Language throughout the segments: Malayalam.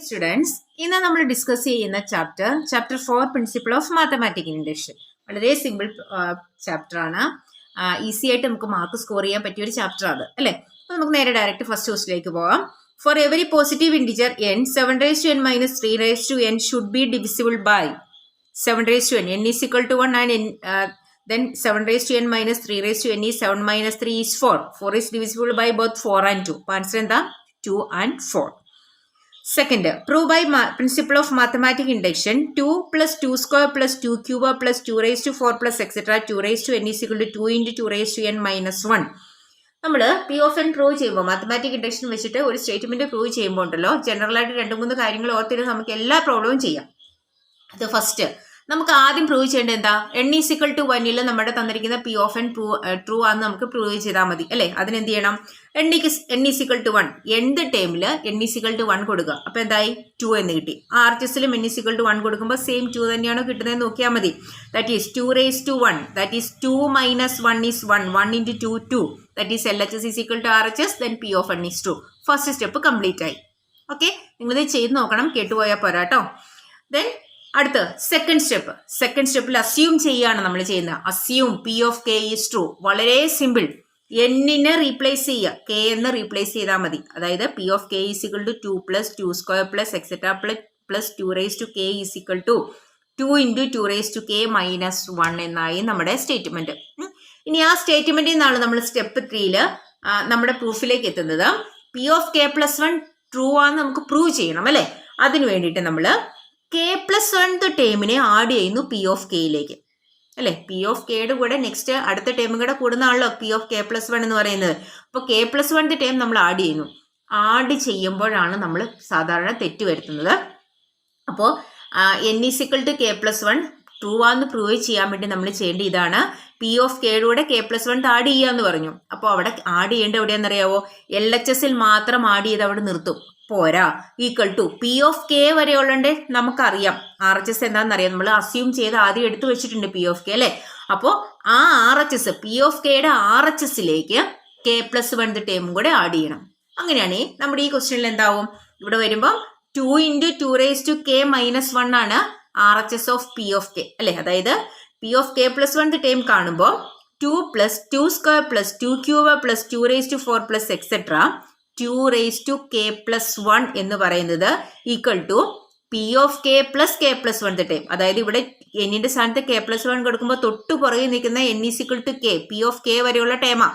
സ്റ്റുഡൻസ്, ഇന്ന് നമ്മൾ ഡിസ്കസ് ചെയ്യുന്ന chapter 4 principle of mathematic induction. വളരെ സിമ്പിൾ ചാപ്റ്റർ ആണ്. ഈസി ആയിട്ട് നമുക്ക് മാർക്ക് സ്കോർ ചെയ്യാൻ പറ്റിയ ഒരു ചാപ്റ്റർ ആണ് അല്ലേ. അപ്പൊ നമുക്ക് നേരെ ഡയറക്റ്റ് ഫസ്റ്റ് ക്വസ്റ്റിലേക്ക് പോവാം. For every positive integer n 7n - 3n should be divisible by 7n. n is equal to 1 and then 7n - 3n is 7 - 3 is 4. 4 is divisible by both 4 and 2. അപ്പോൾ ആൻസർ എന്താ? 2 and 4. Second, prove by principle of mathematical induction 2 plus 2 square plus 2 cube plus 2 raised to 4 plus etc. 2 raised to n is equal to 2 into 2 raised to n minus 1. നമ്മൾ പി ഓഫ് എൻ പ്രൂവ് ചെയ്യുമ്പോൾ മാത്തമാറ്റിക് ഇൻഡക്ഷൻ വെച്ചിട്ട് ഒരു സ്റ്റേറ്റ്മെന്റ് പ്രൂവ് ചെയ്യുമ്പോൾ ഉണ്ടല്ലോ, ജനറൽ ആയിട്ട് 2-3 കാര്യങ്ങൾ ഓർത്തിട്ട് നമുക്ക് എല്ലാ പ്രോബ്ലവും ചെയ്യാം. അത് ഫസ്റ്റ് നമുക്ക് ആദ്യം പ്രൂവ് ചെയ്യേണ്ടത് എന്താ? n is equal to 1 നമ്മുടെ തന്നിരിക്കുന്ന പി ഓഫ് എൻ ട്രൂ ആണെന്ന് നമുക്ക് പ്രൂവ് ചെയ്താൽ മതി അല്ലേ. അതിനെന്ത് ചെയ്യണം? n is equal to 1 എന്ത് ടേമിൽ n is equal to 1 കൊടുക്കുക. അപ്പൊ എന്തായി? 2 എന്ന് കിട്ടി. RHSലും n is equal to 1 കൊടുക്കുമ്പോൾ സെയിം 2 തന്നെയാണോ കിട്ടുന്നത് നോക്കിയാൽ മതി. That is 2 raised to 1, that is 2 minus 1 is 1, 1 into 2 2, that is LHS is equal to RHS, then P of n is true. First step complete ആയി. ഓക്കെ, നിങ്ങളിത് ചെയ്ത് നോക്കണം, കേട്ടുപോയാൽ പോരാ കേട്ടോ. ദെൻ അടുത്ത സെക്കൻഡ് സ്റ്റെപ്പിൽ അസ്യൂം ചെയ്യുകയാണ് നമ്മൾ ചെയ്യുന്നത്. Assume P of K is true. വളരെ സിമ്പിൾ. എന്നിനെ റീപ്ലേസ് ചെയ്യുക, കെ എന്ന് റീപ്ലേസ് ചെയ്താൽ മതി. അതായത് P of K is equal to 2 plus 2 square plus etc. plus 2 raised to k is equal to 2 into 2 raised to k minus 1 എന്നായി നമ്മുടെ സ്റ്റേറ്റ്മെന്റ്. ഇനി ആ സ്റ്റേറ്റ്മെന്റിൽ നിന്നാണ് നമ്മൾ സ്റ്റെപ്പ് 3 നമ്മുടെ പ്രൂഫിലേക്ക് എത്തുന്നത്. P of K plus 1 true ആണെന്ന് നമുക്ക് പ്രൂവ് ചെയ്യണം അല്ലെ. അതിന് വേണ്ടിയിട്ട് നമ്മൾ കെ പ്ലസ് 1 ടേമിനെ ആഡ് ചെയ്യുന്നു പി ഓഫ് കെയിലേക്ക് അല്ലെ. പി ഓഫ് കെയുടെ കൂടെ നെക്സ്റ്റ് അടുത്ത ടേമും കൂടെ കൂടുന്നതാണല്ലോ പി ഓഫ് കെ പ്ലസ് 1 എന്ന് പറയുന്നത്. അപ്പോൾ കെ പ്ലസ് 1 ടേം നമ്മൾ ആഡ് ചെയ്യുന്നു. ആഡ് ചെയ്യുമ്പോഴാണ് നമ്മൾ സാധാരണ തെറ്റ് വരുത്തുന്നത്. അപ്പോൾ n is equal to k plus 1 true ആണെന്ന് പ്രൂവ് ചെയ്യാൻ വേണ്ടി നമ്മൾ ചെയ്യേണ്ട ഇതാണ്. പി ഓഫ് കെയുടെ കൂടെ കെ പ്ലസ് 1 ആഡ് ചെയ്യാന്ന് പറഞ്ഞു. അപ്പോൾ അവിടെ ആഡ് ചെയ്യേണ്ട എവിടെയാണെന്നറിയാവോ? LHSൽ മാത്രം ആഡ് ചെയ്ത് അവിടെ നിർത്തും, പോരാ. Equal to P of K വരെയുള്ളണ്ട് നമുക്കറിയാം. RHS എന്താണെന്നറിയാം, നമ്മൾ അസ്യൂം ചെയ്ത് ആദ്യം എടുത്തു വെച്ചിട്ടുണ്ട് പി ഓഫ് കെ അല്ലെ. അപ്പോൾ ആ RHS പി ഓഫ് കെയുടെ RHSലേക്ക് കെ പ്ലസ് 1 ടേമും കൂടെ ആഡ് ചെയ്യണം. അങ്ങനെയാണ് നമ്മുടെ ഈ ക്വസ്റ്റ്യനിൽ എന്താവും? ഇവിടെ വരുമ്പോൾ 2 into 2 raised to k minus 1 ആണ് RHS of P of K അല്ലെ. അതായത് P of K plus 1 term കാണുമ്പോൾ 2 plus 2 square plus 2 cube plus 2 raised to 4 plus etc. 2 raised to k plus 1 എന്ന് പറയുന്നത് equal to P of K plus K plus 1 term. അതായത് ഇവിടെ എന്നിന്റെ സ്ഥാനത്ത് കെ പ്ലസ് 1 കൊടുക്കുമ്പോൾ തൊട്ട് പുറകെ നിൽക്കുന്ന n is equal to k, P of K വരെയുള്ള ടൈമാ.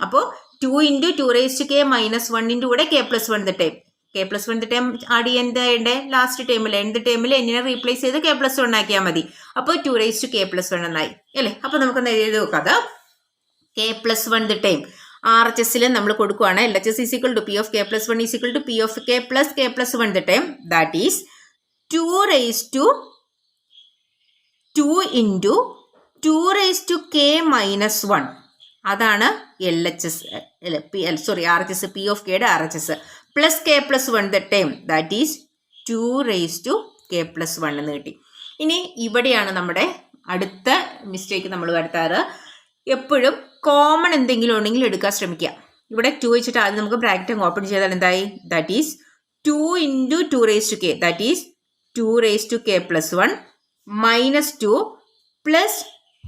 അപ്പോൾ 2 into 2 raised to k minus 1 കൂടെ K plus 1 time. K plus 1 time add ചെയ്യേണ്ട ലാസ്റ്റ് ടൈമിൽ എന്ത് ടൈമിൽ എന്നിനെ റീപ്ലേസ് ചെയ്ത് കെ പ്ലസ് 1 ആക്കിയാൽ മതി. അപ്പോൾ 2 raised to k plus 1 എന്നായി അല്ലേ. അപ്പോൾ നമുക്കൊന്ന് എഴുതി നോക്കാം. കെ പ്ലസ് 1 ടൈം RHSൽ നമ്മൾ കൊടുക്കുകയാണ്. LHS is equal to P of k plus 1 is equal to P of k plus 1 term. That is 2 raised to 2 into 2 raised to k minus 1. അതാണ് RHS പി ഓഫ് കെയുടെ RHS plus K plus 1 term. That is 2 raised to k plus 1 എന്ന് കിട്ടി. ഇനി ഇവിടെയാണ് നമ്മുടെ അടുത്ത മിസ്റ്റേക്ക് നമ്മൾ വരുത്താറ്. എപ്പോഴും കോമൺ എന്തെങ്കിലും ഉണ്ടെങ്കിൽ എടുക്കാൻ ശ്രമിക്കുക. ഇവിടെ 2 വെച്ചിട്ട് ആദ്യം നമുക്ക് ബ്രാക്കറ്റ് ഓപ്പൺ ചെയ്താൽ എന്തായി? That is 2 into 2 raised to k, that is 2 raised to k plus 1 minus 2 plus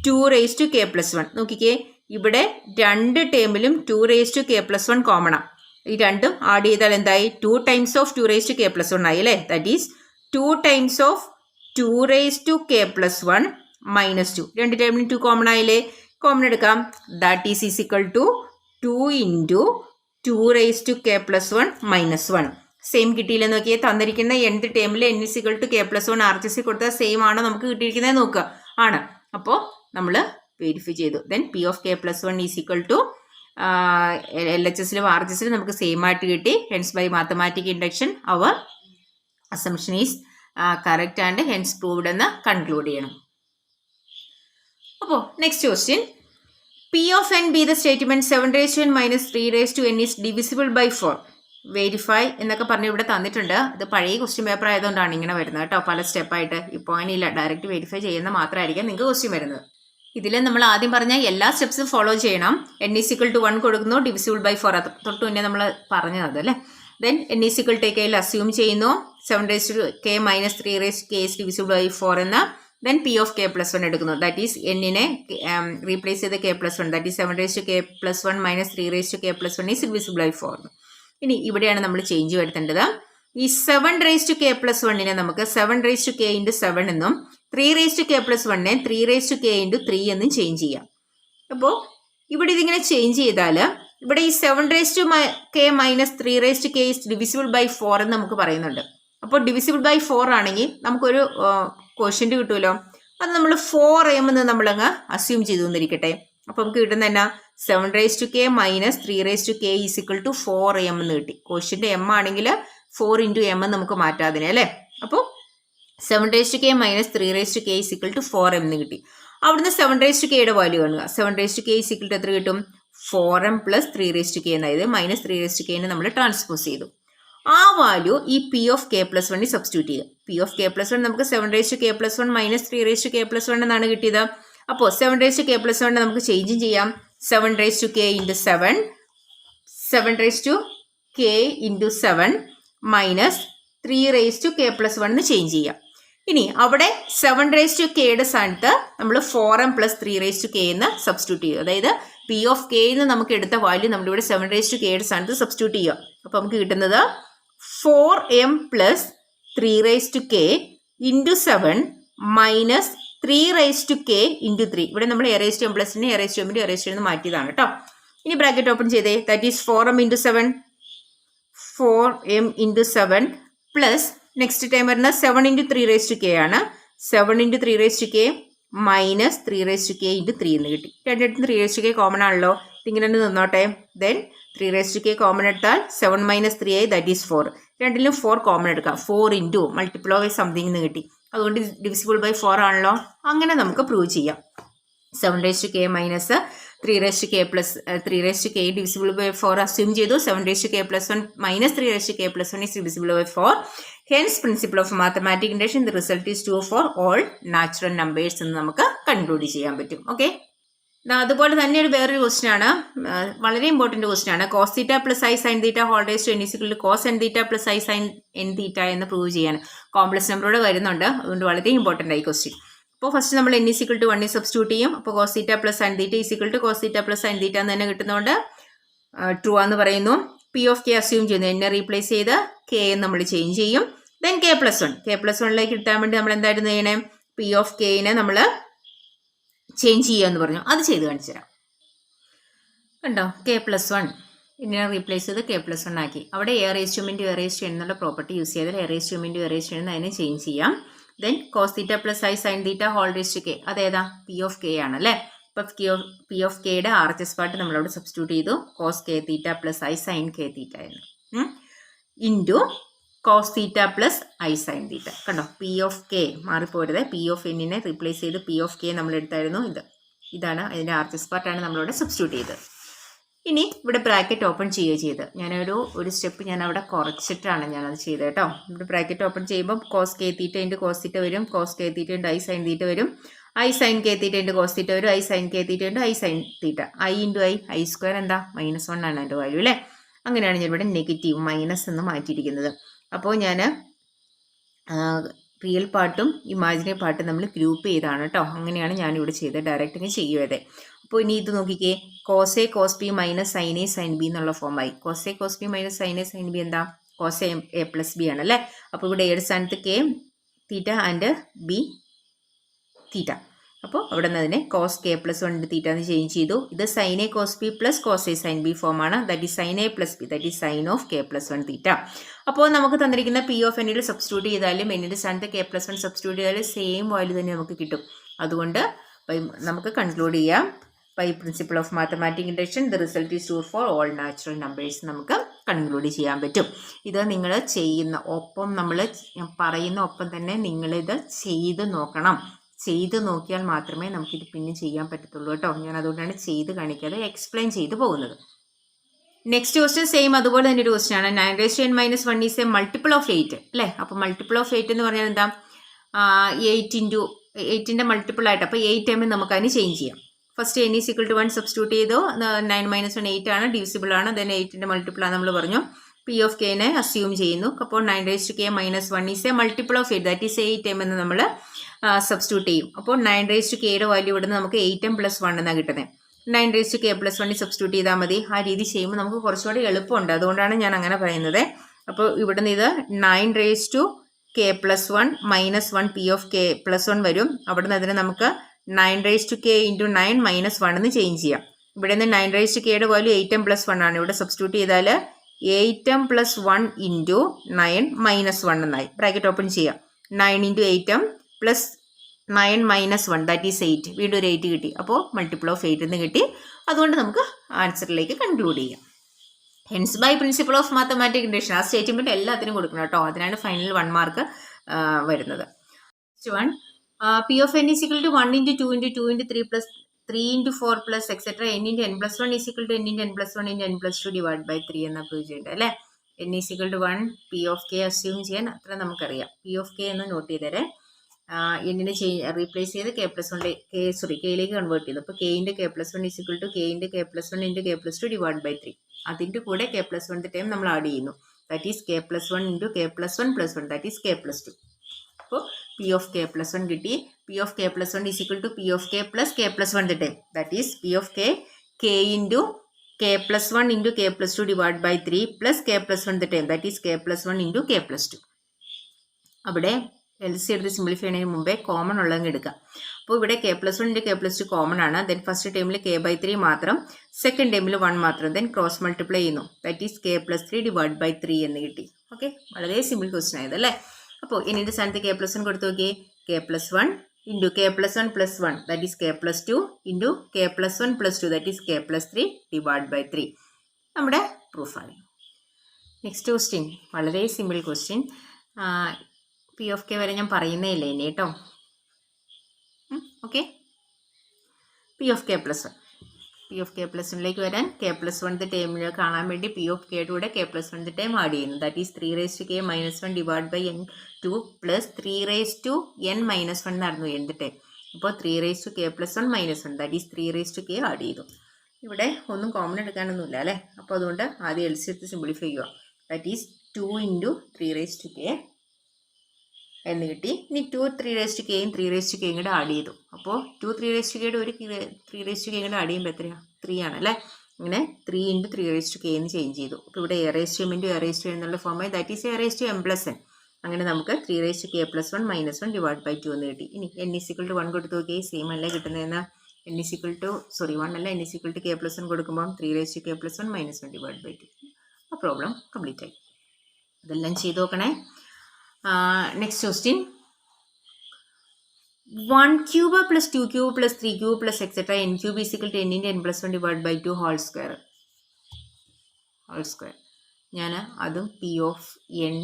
2 raised to k plus 1. നോക്കിക്കേ, ഇവിടെ രണ്ട് ടേമിലും 2 raised to k plus 1 common ആണ്. ഈ രണ്ടും ആഡ് ചെയ്താൽ എന്തായി? 2 times of 2 raised to k plus 1 ആയി അല്ലേ. That is 2 times of 2 raised to k plus 1 minus 2. രണ്ട് ടേമിലും 2 കോമൺ ആയില്ലേ. കോമൺ എടുക്കാം. That is equal to 2 into 2 raised to k plus 1 minus 1. Same കിട്ടിയില്ലെന്ന് നോക്കിയേ. തന്നിരിക്കുന്ന nth ടേമിൽ n is equal to k plus 1 RHS കൊടുത്താൽ സെയിം ആണോ നമുക്ക് കിട്ടിയിരിക്കുന്നത് നോക്കുക. ആണ്. അപ്പോൾ നമ്മൾ വെരിഫൈ ചെയ്തു. Then P of K plus 1 is equal to LHSലും RHSലും നമുക്ക് സെയിം ആയിട്ട് കിട്ടി. Hence by mathematic induction our assumption is correct and hence proved എന്ന് കൺക്ലൂഡ് ചെയ്യണം. അപ്പോൾ next question, P of N be the statement 7 raised to n minus 3 raised to n is divisible by 4. Verify എന്നൊക്കെ പറഞ്ഞ് ഇവിടെ തന്നിട്ടുണ്ട്. ഇത് പഴയ ക്വസ്റ്റ്യൻ പേപ്പർ ആയതുകൊണ്ടാണ് ഇങ്ങനെ വരുന്നത് കേട്ടോ. പല സ്റ്റെപ്പായിട്ട് ഇപ്പോൾ അതിനില്ല, ഡയറക്റ്റ് വെരിഫൈ ചെയ്യുന്ന മാത്രമായിരിക്കും നിങ്ങൾക്ക് ക്വസ്റ്റ്യൻ വരുന്നത്. ഇതിൽ നമ്മൾ ആദ്യം പറഞ്ഞ എല്ലാ സ്റ്റെപ്സും ഫോളോ ചെയ്യണം. n is equal to 1 കൊടുക്കുന്നു, ഡിവിസിബിൾ ബൈ 4 തൊട്ട് മുന്നേ നമ്മൾ പറഞ്ഞത് അല്ലേ. Then n is equal to കെയിൽ അസ്യൂം ചെയ്യുന്നു 7k minus 3k is divisible by 4 എന്ന then p of k plus 1 എടുക്കുന്നു. ദാറ്റ് ഈസ് എന്നിനെ റീപ്ലേസ് ചെയ്ത് k plus 1 that is 7k plus 1 minus 3k plus 1 is divisible by 4. ഇനി ഇവിടെയാണ് നമ്മൾ ചേഞ്ച് വരുത്തേണ്ടത്. ഈ 7k plus 1നെ നമുക്ക് 7k into 7 എന്നും 3k plus 1നെ 3k into 3 എന്നും ചേഞ്ച് ചെയ്യാം. അപ്പോൾ ഇവിടെ ഇതിങ്ങനെ ചേഞ്ച് ചെയ്താൽ ഇവിടെ ഈ 7k minus 3k is divisible by 4 എന്ന് നമുക്ക് പറയുന്നുണ്ട്. അപ്പോൾ ഡിവിസിബിൾ ബൈ 4 ആണെങ്കിൽ നമുക്കൊരു ക്വസ്റ്റ്യൻ്റ് കിട്ടുമല്ലോ. അത് നമ്മൾ 4m എന്ന് നമ്മളങ്ങ് അസ്യൂം ചെയ്തു എന്നിരിക്കട്ടെ. അപ്പോൾ നമുക്ക് കിട്ടുന്ന എന്നാ 7k minus 3k is equal to 4m എന്ന് കിട്ടി. ക്വസ്റ്റ്യൻ്റെ m ആണെങ്കിൽ 4 into m നമുക്ക് മാറ്റാതിനെ അല്ലേ. അപ്പോൾ 7k minus 3k is equal to 4m എന്ന് കിട്ടി. അവിടുന്ന് 7kയുടെ വാല്യൂ കാണുക. 7k is equal to എത്ര കിട്ടും? 4m plus 3k എന്നായത് minus 3k നമ്മൾ ട്രാൻസ്പോസ് ചെയ്തു. ആ വാല്യൂ ഈ p of k plus 1 substitute ചെയ്യുക. p of k plus 1 നമുക്ക് 7k plus 1 minus 3k plus 1 എന്നാണ് കിട്ടിയത്. അപ്പോൾ 7k plus 1 നമുക്ക് ചേഞ്ചും ചെയ്യാം. 7k into 7 7k into 7 minus 3k plus 1 എന്ന് ചേഞ്ച് ചെയ്യാം. ഇനി അവിടെ 7kയുടെ സ്ഥാനത്ത് നമ്മൾ 4m plus 3k എന്ന് സബ്സ്റ്റിറ്റ്യൂട്ട് ചെയ്യുക. അതായത് p of k എന്ന് നമുക്ക് എടുത്ത വാല്യൂ നമ്മളിവിടെ 7kയുടെ സ്ഥാനത്ത് സബ്സ്റ്റിറ്റ്യൂട്ട് ചെയ്യുക. അപ്പോൾ നമുക്ക് കിട്ടുന്നത് 4m plus 3k into 7 minus 3k into 3. ഇവിടെ നമ്മൾ m പ്ലസിനെ m മാറ്റിയതാണ് കേട്ടോ. ഇനി ബ്രാക്കറ്റ് ഓപ്പൺ ചെയ്തേ. That is 4m into 7 plus next time വരുന്നത് 7 into 3k ആണ്. 7 into 3k minus 3k into 3 എന്ന് കിട്ടി. രണ്ടിടത്തും 3k കോമൺ ആണല്ലോ. ഇതിങ്ങനെ നിന്നോട്ടെ. ദെൻ 3k കോമൺ എടുത്താൽ 7 minus 3 ആയി, ദാറ്റ് ഈസ് 4. രണ്ടിലും 4 കോമൺ എടുക്കാം. 4 into മൾട്ടിപ്പിൾ ഓഫ് സംതിങ് എന്ന് കിട്ടി. അതുകൊണ്ട് ഡിവിസിബിൾ ബൈ 4 ആണല്ലോ. അങ്ങനെ നമുക്ക് പ്രൂവ് ചെയ്യാം. 7k minus 3k plus 3k divisible by 4 assume ചെയ്തു. 7k plus 1 minus 3k plus 1 is divisible by 4. Hence principle of mathematical induction, the result is true for all natural numbers എന്ന് നമുക്ക് കൺക്ലൂഡ് ചെയ്യാൻ പറ്റും. ഓക്കെ, അതുപോലെ തന്നെ ഒരു വേറൊരു ക്വസ്റ്റ്യൻ ആണ്, വളരെ ഇമ്പോർട്ടൻറ്റ് ക്വസ്റ്റ്യൻ ആണ്. cos θ plus i sin θ whole raised to n is equal to cos n θ plus i sin n θ എന്ന് പ്രൂവ് ചെയ്യാൻ കോംപ്ലക്സ് നമ്പറോട് വരുന്നുണ്ട്. അതുകൊണ്ട് വളരെ ഇമ്പോർട്ടൻ്റ് ആയി ക്വസ്റ്റ്യൻ. അപ്പോൾ ഫസ്റ്റ് നമ്മൾ n is equal to 1 substitute ചെയ്യും. അപ്പോൾ cos θ plus sin θ is equal to cos θ plus sin θ എന്ന് തന്നെ കിട്ടുന്നതുകൊണ്ട് ട്രൂ ആണെന്ന് പറയുന്നു. p of k അസ്യൂം ചെയ്യുന്നു. എന്നെ റീപ്ലേസ് ചെയ്ത് k എന്ന് നമ്മൾ ചേഞ്ച് ചെയ്യും. ദെൻ k plus 1ലേക്ക് കിട്ടാൻ വേണ്ടി നമ്മൾ എന്തായിരുന്നു ചെയ്യണേ? p of k നെ നമ്മൾ ചേഞ്ച് ചെയ്യുക എന്ന് പറഞ്ഞു. അത് ചെയ്ത് കാണിച്ചു തരാം. കണ്ടോ, k plus 1 ഇതിനെ റീപ്ലേസ് ചെയ്ത് k plus 1 ആക്കി. അവിടെ a raised to m into a raised to n എന്നുള്ള പ്രോപ്പർട്ടി യൂസ് ചെയ്താൽ a raised to m into a raised to n അതിനെ ചേഞ്ച് ചെയ്യാം. Then cos θ plus i sin θ whole raised to k, അതേതാ? p of k ആണല്ലേ. അപ്പം p of kയുടെ RHS പാർട്ട് നമ്മളവിടെ സബ്സ്റ്റിറ്റ്യൂട്ട് ചെയ്തു. cos k θ plus i sin k θ എന്ന് into cos θ plus i sin θ. കണ്ടോ, p of k മാറിപ്പോരുത്. p of n നെ റീപ്ലേസ് ചെയ്ത് p of k നമ്മൾ എടുത്തായിരുന്നു. ഇതാണ് അതിൻ്റെ RHS പാർട്ടാണ് നമ്മളിവിടെ സബ്സ്റ്റിറ്റ്യൂട്ട് ചെയ്തത്. ഇനി ഇവിടെ ബ്രാക്കറ്റ് ഓപ്പൺ ചെയ്യുക ചെയ്ത് ഒരു സ്റ്റെപ്പ് ഞാൻ അവിടെ കുറച്ചിട്ടാണ് ഞാനത് ചെയ്തത് കേട്ടോ. ഇവിടെ ബ്രാക്കറ്റ് ഓപ്പൺ ചെയ്യുമ്പോൾ cos k θ ഇൻറ്റു cos θ വരും, cos k θ into i sin θ വരും, i sin k θ into cos θ വരും, i sin k θ into i sin θ. i into i square എന്താ? -1 ആണ് എൻ്റെ വാല്യൂ അല്ലേ. അങ്ങനെയാണ് ഞാൻ ഇവിടെ നെഗറ്റീവ് മൈനസ് എന്ന് മാറ്റിയിരിക്കുന്നത്. അപ്പോൾ ഞാൻ റിയൽ പാർട്ടും ഇമാജിനറി പാർട്ടും നമ്മൾ ഗ്രൂപ്പ് ചെയ്താണ് കേട്ടോ. അങ്ങനെയാണ് ഞാനിവിടെ ചെയ്തത്. ഡയറക്റ്റ് ചെയ്യുവതേ. അപ്പോൾ ഇനി ഇത് നോക്കിക്കേ, cos a cos b minus sin a sin b എന്നുള്ള ഫോമായി. cos a cos b minus sin a sin b എന്താ? cos a പ്ലസ് ബി ആണല്ലേ. അപ്പോൾ ഇവിടെ എയുടെ സ്ഥാനത്ത് k θ ആൻഡ് b θ. അപ്പോൾ അവിടെ നിന്ന് അതിനെ cos k plus 1 θ എന്ന് ചേഞ്ച് ചെയ്തു. ഇത് sin a cos b plus cos a sin b ഫോമാണ്. That is sin a plus b, that is sin of k plus 1 θ. അപ്പോൾ നമുക്ക് തന്നിരിക്കുന്ന p of n ൽ സബ്സ്റ്റിറ്റ്യൂട്ട് ചെയ്താലും n-ന്റെ സ്ഥാനത്ത് k plus 1 സബ്സ്റ്റിറ്റ്യൂട്ട് ചെയ്താലും സെയിം വാല്യൂ തന്നെ നമുക്ക് കിട്ടും. അതുകൊണ്ട് നമുക്ക് കൺക്ലൂഡ് ചെയ്യാം, by principle of mathematic induction the result is true for all natural numbers നമുക്ക് കൺക്ലൂഡ് ചെയ്യാൻ പറ്റും. ഇത് നിങ്ങൾ ചെയ്യുന്ന ഒപ്പം നമ്മൾ പറയുന്ന ഒപ്പം തന്നെ നിങ്ങളിത് ചെയ്ത് നോക്കണം. ചെയ്ത് നോക്കിയാൽ മാത്രമേ നമുക്കിത് പിന്നെ ചെയ്യാൻ പറ്റത്തുള്ളൂ കേട്ടോ. ഞാൻ അതുകൊണ്ടാണ് ചെയ്ത് കാണിക്കാതെ എക്സ്പ്ലെയിൻ ചെയ്ത് പോകുന്നത്. നെക്സ്റ്റ് ക്വസ്റ്റ്യൻ സെയിം അതുപോലെ തന്നെ ഒരു ക്വസ്റ്റ്യൻ ആണ്. 9n - 1 is A multiple of 8 അല്ലേ. അപ്പോൾ മൾട്ടിപ്പിൾ ഓഫ് 8 എന്ന് പറഞ്ഞാൽ എന്താ? 8ന്റെ മൾട്ടിപ്പിൾ ആയിട്ട്. അപ്പോൾ 8m നമുക്ക് അതിന് ചേഞ്ച് ചെയ്യാം. ഫസ്റ്റ് n = 1 സബ്സ്റ്റിറ്റ്യൂട്ട് ചെയ്തു. 9 - 1 8 ആണ്, ഡിവിസിബിൾ ആണ്. ദെൻ 8ന്റെ മൾട്ടിപ്പിൾ ആണ് നമ്മൾ പറഞ്ഞു. പി ഓഫ് കെനെ അസ്യൂം ചെയ്യുന്നു. അപ്പോൾ 9k-1 is A multiple of 8, that is 8m എന്ന് നമ്മൾ സബ്സ്റ്റിറ്റ്യൂട്ട് ചെയ്യും. അപ്പോൾ 9kയുടെ വാല്യൂ ഇവിടുന്ന് നമുക്ക് 8m+1 എന്നാണ് കിട്ടുന്നത്. 9k+1 സബ്സ്റ്റിറ്റ്യൂട്ട് ചെയ്താൽ മതി. ആ രീതി ചെയ്യുമ്പോൾ നമുക്ക് കുറച്ചുകൂടി എളുപ്പമുണ്ട്, അതുകൊണ്ടാണ് ഞാൻ അങ്ങനെ പറയുന്നത്. അപ്പോൾ ഇവിടുന്ന് ഇത് 9k+1 -1 പി ഓഫ് k+1 വരും. അവിടുന്ന് അതിന് നമുക്ക് 9k × 9 -1 എന്ന് ചേഞ്ച് ചെയ്യാം. ഇവിടെ നിന്ന് 9kയുടെ വാല്യൂ 8m+1 ആണ്. ഇവിടെ സബ്സ്റ്റിറ്റ്യൂട്ട് ചെയ്താൽ 8m+1 × 9 -1 എന്നായി. ബ്രാക്കറ്റ് ഓപ്പൺ ചെയ്യാം. 9 × 8m + 9 - 1 ദാറ്റ് ഈസ് 8. വീണ്ടും ഒരു 8 കിട്ടി. അപ്പോൾ മൾട്ടിപ്പിൾ ഓഫ് 8 എന്ന് കിട്ടി. അതുകൊണ്ട് നമുക്ക് ആൻസറിലേക്ക് കൺക്ലൂഡ് ചെയ്യാം. Hence by principle of mathematic induction, ആ സ്റ്റേറ്റ്മെന്റ് എല്ലാത്തിനും കൊടുക്കണം കേട്ടോ. അതിനാണ് ഫൈനൽ 1 മാർക്ക് വരുന്നത്. Next one, P of n is equal to 1 × 2 × 2 × 3 + 3 × 4 + etcetera n × n+1 is equal to n × n+1 × n+2 divide by 3 എന്ന് പ്രൂവ് ചെയ്യേണ്ടത് അല്ലേ. n is equal to 1, P of K assume ചെയ്യാൻ അത്ര നമുക്കറിയാം. പി ഓഫ് കെ എന്ന് നോട്ട് ചെയ്തേരെ. എന്നിനെ റീപ്ലേസ് ചെയ്ത് കെയിലേക്ക് കൺവേർട്ട് ചെയ്തു. അപ്പോൾ k × k+1 ഈസ് ഈക്വൽ ടു k × k+1 × k+2 divide by 3. അതിൻ്റെ കൂടെ k+1 ടൈം നമ്മൾ ആഡ് ചെയ്യുന്നു. That is k+1 × k+1+1 that is k+2. അപ്പോൾ പി ഓഫ് k+1 കിട്ടി. P of k+1 is equal to P of k + k+1 term that is P of k × k+1 × k+2 divide by 3 + k+1 term that is k+1 × k+2. അവിടെ എൽ സി എടുത്ത് സിംപ്ലിഫൈ ചെയ്യുന്നതിന് മുമ്പേ കോമൺ ഉള്ളതെന്ന് എടുക്കാം. അപ്പോൾ ഇവിടെ k+1 × k+2 കോമൺ ആണ്. ദെൻ ഫസ്റ്റ് ടൈമിൽ k/3 മാത്രം, സെക്കൻഡ് ടൈമിൽ 1 മാത്രം. ദെൻ ക്രോസ് മൾട്ടിപ്ലൈ ചെയ്യുന്നു. That is k+3 divide by 3 എന്ന് കിട്ടി. ഓക്കെ, വളരെ സിമ്പിൾ ക്വസ്റ്റൻ ആയത് അല്ലേ. അപ്പോൾ ഇനിയുടെ സ്ഥാനത്ത് k+1 കൊടുത്തു നോക്കിയേ. k+1 × k+1+1 that is k+2 × k+1+2 that is k+3 divide by 3. നമ്മുടെ പ്രൂഫാണ്. നെക്സ്റ്റ് ക്വസ്റ്റ്യൻ വളരെ simple question. P of K വരെ ഞാൻ പറയുന്നേ ഇല്ല ഇനി കേട്ടോ. Okay, P of k+1. P of k+1ലേക്ക് വരാൻ k+1 ടൈമിൽ കാണാൻ വേണ്ടി പി ഓഫ് കെയുടെ കൂടെ k+1 ടൈം ആഡ് ചെയ്യുന്നു. That is 3k - 1 divide by n2 + 3n - 1 എന്നായിരുന്നു എന്ത് ടൈം. അപ്പോൾ 3k+1 - 1 that is 3k add ചെയ്തു. ഇവിടെ ഒന്നും കോമൺ എടുക്കാനൊന്നുമില്ല അല്ലേ. അപ്പോൾ അതുകൊണ്ട് ആദ്യം എൽ സി എടുത്ത് സിംപ്ലിഫൈ ചെയ്യുക. ദാറ്റ് ഈസ് 2 × 3k എന്ന് കിട്ടി. ഇനി 2 3kയും 3k കൂടെ ആഡ് ചെയ്തു. അപ്പോൾ 2 3kയുടെ ഒരു 3k കൂടെ ആഡ് ചെയ്യുമ്പോൾ എത്രയാണ്? 3 ആണ് അല്ലേ. ഇങ്ങനെ 3 × 3k എന്ന് ചേഞ്ച് ചെയ്തു. അപ്പോൾ ഇവിടെ a⁻m × a⁻m എന്നുള്ള ഫോമായി ദാറ്റ് ഈസ് a⁻m+n. അങ്ങനെ നമുക്ക് 3k+1 - 1 ഡിവൈഡ് ബൈ 2 എന്ന് കിട്ടി. ഇനി n = 1 കൊടുത്ത് നോക്കിയാൽ സെയിം അല്ലേ കിട്ടുന്നതെന്ന്. n = 1 അല്ല, n = k+1 കൊടുക്കുമ്പോൾ 3k+1 - 1 ഡിവൈഡ് ബൈ 2. ആ പ്രോബ്ലം കംപ്ലീറ്റ് ആയി. ഇതെല്ലാം ചെയ്ത് നോക്കണേ. Next question, 1³ + 2³ + 3³ + etcetera n³ = n × n+1 divide by 2 whole square. ഞാൻ അതും P of n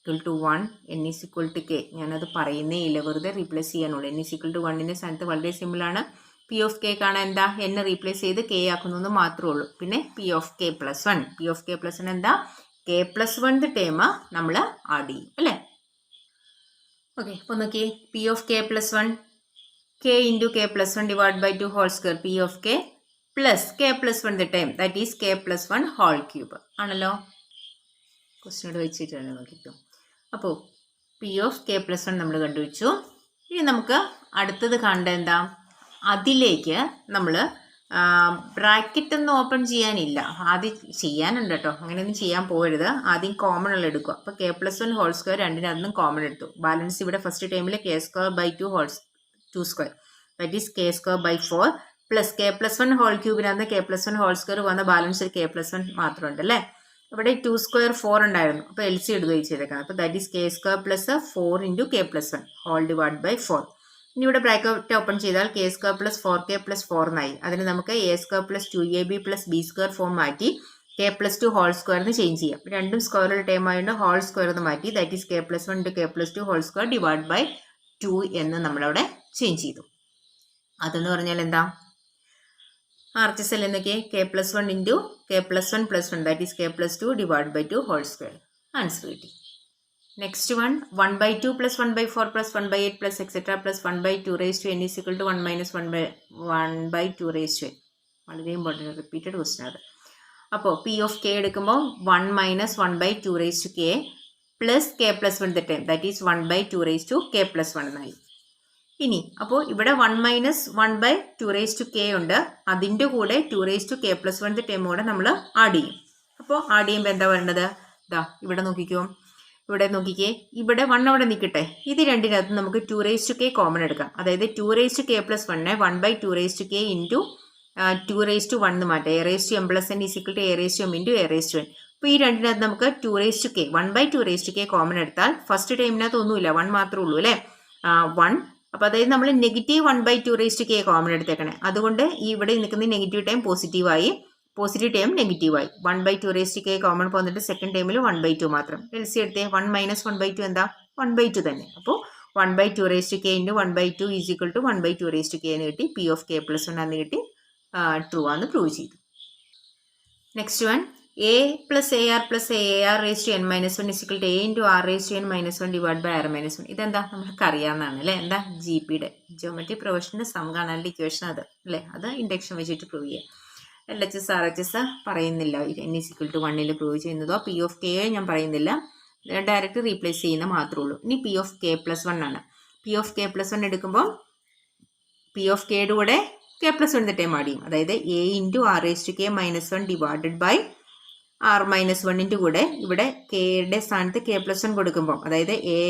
= 1, n = k. ഞാനത് പറയുന്നേ ഇല്ല, വെറുതെ റീപ്ലേസ് ചെയ്യാനുള്ളൂ. n = 1ൻ്റെ സ്ഥാനത്ത് വളരെ സിമ്പിളാണ്. പി ഓഫ് കെ കാണാൻ എന്താ, n റീപ്ലേസ് ചെയ്ത് k ആക്കുന്നു മാത്രമേ ഉള്ളൂ. പിന്നെ P of k+1. P of k+1 എന്താ, k+1 ടേം നമ്മൾ ആഡ് ചെയ്യും അല്ലേ. ഓക്കെ, അപ്പോൾ നോക്കി P of k+1 k × k+1 divide by 2 whole square. P of k + k+1 term that is k+1 whole cube ആണല്ലോ. ക്വസ്റ്റ്യനോട് വെച്ചിട്ടാണ് നോക്കിക്കോ. അപ്പോൾ പി ഓഫ് k+1 നമ്മൾ കണ്ടുവച്ചു. ഇനി നമുക്ക് അടുത്തത് കണ്ട എന്താ, അതിലേക്ക് നമ്മൾ ബ്രാക്കറ്റ് ഒന്നും ഓപ്പൺ ചെയ്യാനില്ല. ആദ്യം ചെയ്യാനുണ്ട് കേട്ടോ, അങ്ങനെയൊന്നും ചെയ്യാൻ പോകരുത്. ആദ്യം കോമൺ ഉള്ള എടുക്കുക. അപ്പോൾ k+1 ഹോൾ സ്ക്വയർ രണ്ടിനകത്തും കോമൺ എടുത്തു. ബാലൻസ് ഇവിടെ ഫസ്റ്റ് ടൈമിൽ k² that is k²/4 + k+1 whole ക്യൂബിനകത്ത് k+1 ഹോൾ സ്ക്വയർ വന്ന ബാലൻസ് ഒരു k+1 മാത്രമുണ്ട് അല്ലേ. ഇവിടെ 2² 4 ഉണ്ടായിരുന്നു. അപ്പോൾ എൽ സി എടുക്കുകയും ചെയ്തേക്കാം. അപ്പോൾ that is k² + 4 × k+1 whole divide by 4. ഇനി ഇവിടെ ബ്രാക്കറ്റ് ഓപ്പൺ ചെയ്താൽ k² + 4k + 4 എന്നായി. അതിന് നമുക്ക് a² + 2ab + b² ഫോം മാറ്റി k+2 ഹോൾ സ്ക്വയറിന് ചേഞ്ച് ചെയ്യാം. രണ്ടും സ്ക്വയറുള്ള ടൈം ആയതുകൊണ്ട് ഹോൾ സ്ക്വയർ എന്ന് മാറ്റി that is k+1 × k+2 whole square divide by 2 എന്ന് നമ്മളവിടെ ചേഞ്ച് ചെയ്തു. അതെന്ന് പറഞ്ഞാൽ എന്താ, RHS എന്നൊക്കെ k+1 × k+1+1 that is k+2 divide by 2 whole square. Answer കിട്ടി. Next one, 1/2 + 1/4 + 1/8 + et cetera + 1/2n = 1 - 1/2n. വളരെ ഇമ്പോർട്ടൻറ്റ് റിപ്പീറ്റഡ് ക്വസ്റ്റൻ അത്. അപ്പോൾ പി ഓഫ് കെ എടുക്കുമ്പോൾ 1 minus 1 by 2 raise to K plus K plus 1 term that is 1 by 2 raise to K plus 1 എന്നായി. ഇനി അപ്പോൾ ഇവിടെ 1 minus 1 by 2 raise to K ഉണ്ട്, അതിൻ്റെ കൂടെ 2 raise to K plus 1 term കൂടെ നമ്മൾ ആഡ് ചെയ്യും. അപ്പോൾ ആഡ് ചെയ്യുമ്പോൾ എന്താ പറയേണ്ടത്? ഇതാ ഇവിടെ നോക്കിക്കോ, ഇവിടെ നോക്കിക്കേ, ഇവിടെ 1 അവിടെ നിൽക്കട്ടെ. ഇത് രണ്ടിനകത്ത് നമുക്ക് 2 റേസ് ടു കെ കോമൺ എടുക്കാം. അതായത് 2 raise to K plus 1 by 2 raise to K into 2 raise to 1 മാറ്റാം. A raise to M plus N is equal to A raise to M into A raise to N. അപ്പോൾ ഈ രണ്ടിനകത്ത് നമുക്ക് 2 raise to K 1 by 2 raise to K common എടുത്താൽ ഫസ്റ്റ് ടൈമിനകത്ത് ഒന്നുമില്ല, 1 മാത്രമേ ഉള്ളൂ അല്ലേ, 1. അപ്പോൾ അതായത് നമ്മൾ negative 1 by 2 raise to K common എടുത്തേക്കണേ. അതുകൊണ്ട് ഈ ഇവിടെ നിൽക്കുന്ന നെഗറ്റീവ് ടൈം പോസിറ്റീവായി, പോസിറ്റീവ് ടൈം നെഗറ്റീവായി. 1 by 2 raise to K common പോന്നിട്ട് സെക്കൻഡ് ടൈമിൽ 1 ബൈ 2 മാത്രം. എൽസി എടുത്തേ, 1 മൈനസ് 1 ബൈ 2 എന്താ? 1 ബൈ 2 തന്നെ. അപ്പോൾ 1 by 2 raise to K into 1 by 2 is equal to 1 by 2 raise to K എന്ന് കിട്ടി. പി ഓഫ് കെ പ്ലസ് 1 എന്ന് കിട്ടി, ട്രൂ ആണെന്ന് പ്രൂവ് ചെയ്തു. Next one, A plus A R plus A R raise to N minus 1 is equal to A into R raise to N minus 1 divide by R minus 1. ഇതെന്താ നമുക്ക് അറിയാവുന്നതാണ് അല്ലേ, എന്താ ജി പിയുടെ ജിയോമെട്രി പ്രൊഫഷൻ്റെ സം കാണാനുള്ള ഇക്വേഷൻ അത് അല്ലേ, അത് ഇൻഡക്ഷൻ വെച്ചിട്ട് പ്രൂവ് ചെയ്യാം. L H S R H S പറയുന്നില്ല, എൻ ഇസിക്കൽ ടു 1 പ്രൂവ് ചെയ്യുന്നതോ പി ഓഫ് കെ ഞാൻ പറയുന്നില്ല, ഡയറക്റ്റ് റീപ്ലേസ് ചെയ്യുന്ന മാത്രമേ ഉള്ളൂ. ഇനി പി ഓഫ് കെ പ്ലസ് 1 ആണ്. പി ഓഫ് കെ പ്ലസ് 1 എടുക്കുമ്പോൾ പി ഓഫ് കെയുടെ കൂടെ കെ പ്ലസ് 1 ടൈം ആഡ് ചെയ്യും. അതായത് A into R raise to K minus 1 divided by R minus 1 കൂടെ ഇവിടെ കെയുടെ സ്ഥാനത്ത് കെ പ്ലസ് 1 കൊടുക്കുമ്പോൾ അതായത് A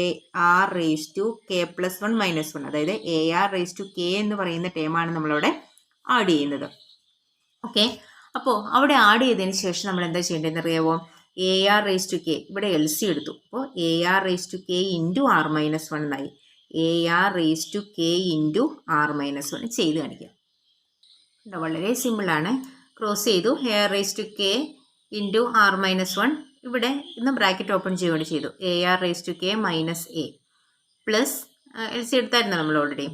R raise to K plus 1 minus 1, അതായത് A R raise to K എന്ന് പറയുന്ന ടൈമാണ് നമ്മളവിടെ ആഡ് ചെയ്യുന്നത്. ഓക്കെ, അപ്പോൾ അവിടെ ആഡ് ചെയ്തതിന് ശേഷം നമ്മൾ എന്താ ചെയ്യേണ്ടതെന്ന് അറിയാമോ? A R raise to K, ഇവിടെ എൽ സി എടുത്തു. അപ്പോൾ A R raise to K into R minus 1 എന്നായി. A R raise to K into R minus 1 ചെയ്ത് കാണിക്കാം. വളരെ സിമ്പിളാണ്. ക്രോസ് ചെയ്തു, A R raise to K into R minus 1, ഇവിടെ ഇന്ന് ബ്രാക്കറ്റ് ഓപ്പൺ ചെയ്യുകയാണ് ചെയ്തു. A R raise to K minus A plus L C എടുത്തായിരുന്നു നമ്മൾ ഓൾറെഡി.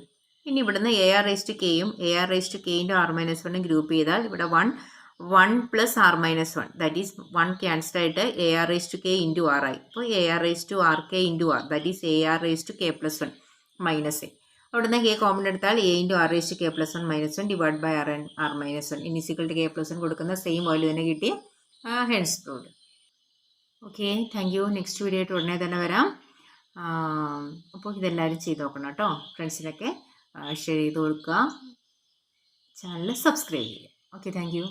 ഇനി ഇവിടുന്ന് എ ആർ റേസ് ടു കെയും A R raise to K into R minus 1 group ചെയ്താൽ ഇവിടെ 1 plus R minus 1 that is 1 cancel ആയിട്ട് A R raise to K into R ആയി. അപ്പോൾ A R raise to R K into R that is A R raise to K plus 1 minus A. അവിടുന്ന് കെ കോമൺ എടുത്താൽ A into R raise to K plus 1 minus 1 divide by R minus 1 ഇനിസിക്കൽ ടു കെ പ്ലസ് 1 കൊടുക്കുന്ന സെയിം വാല്യൂ തന്നെ കിട്ടി. Hence proved. Okay, thank you. Next video ആയിട്ട് ഉടനെ തന്നെ വരാം. അപ്പോൾ ഇതെല്ലാവരും ചെയ്ത് നോക്കണം കേട്ടോ. ഫ്രണ്ട്സിനൊക്കെ ഷെയർ ചെയ്ത് കൊടുക്കുക, ചാനൽ സബ്സ്ക്രൈബ് ചെയ്യുക. Okay, thank U.